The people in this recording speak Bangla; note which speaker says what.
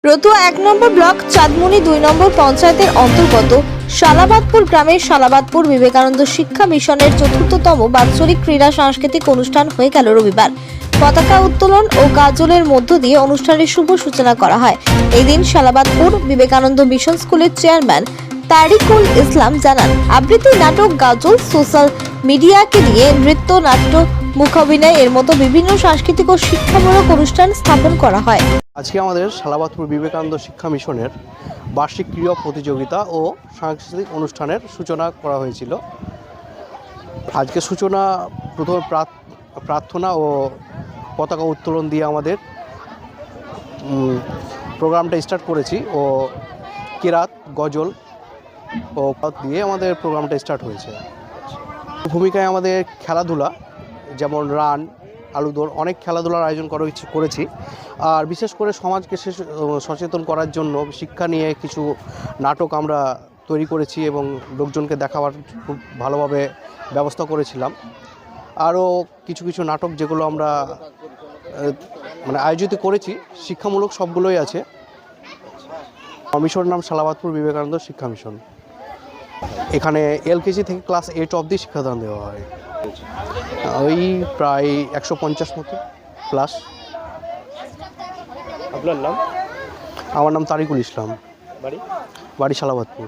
Speaker 1: রতুয়া ১ নম্বর ব্লক চাঁদমুনি ২ নম্বর পঞ্চায়েতের অন্তর্গত শালাবাদপুর গ্রামের শালাবাদপুর বিবেকানন্দ শিক্ষা মিশনের ৪র্থতম বাৎসরিক ক্রীড়া সাংস্কৃতিক অনুষ্ঠান হয়ে গেল রবিবার। পতাকা উত্তোলন ও গাজলের মধ্য দিয়ে অনুষ্ঠানের শুভ সূচনা করা হয়। এই দিন শালাবাদপুর বিবেকানন্দ মিশন স্কুলের চেয়ারম্যান তারিকুল ইসলাম জানান, আবৃত্তি, নাটক, গাজল, সোশ্যাল মিডিয়াকে নিয়ে নৃত্য, নাট্য, মুখাভিনয় এর মতো বিভিন্ন সাংস্কৃতিক ও শিক্ষামূলক অনুষ্ঠান স্থাপন করা হয়।
Speaker 2: আজকে আমাদের শালাবাদপুর বিবেকানন্দ শিক্ষা মিশনের বার্ষিক ক্রীড়া প্রতিযোগিতা ও সাংস্কৃতিক অনুষ্ঠানের সূচনা করা হয়েছিল। আজকে সূচনা প্রথমে প্রার্থনা ও পতাকা উত্তোলন দিয়ে আমাদের প্রোগ্রামটা স্টার্ট করেছি ও কেরাত, গজল ও দিয়ে আমাদের প্রোগ্রামটা স্টার্ট হয়েছে। ভূমিকায় আমাদের খেলাধুলা, যেমন রান, আলুদৌড়, অনেক খেলাধুলার আয়োজন করেছি। আর বিশেষ করে সমাজকে সচেতন করার জন্য শিক্ষা নিয়ে কিছু নাটক আমরা তৈরি করেছি এবং লোকজনকে দেখাবার খুব ভালোভাবে ব্যবস্থা করেছিলাম। আরও কিছু কিছু নাটক যেগুলো আমরা আয়োজিত করেছি, শিক্ষামূলক সবগুলোই আছে। মিশনের নাম শালাবাদপুর বিবেকানন্দ শিক্ষা মিশন। এখানে LKG থেকে ক্লাস 8 অবধি শিক্ষাদান দেওয়া হয়। ওই প্রায় 150 মতো প্লাস।
Speaker 3: আপনার নাম?
Speaker 2: আমার নাম তারিকুল ইসলাম,
Speaker 3: বাড়ি?
Speaker 2: বাড়ি শালাবাদপুর।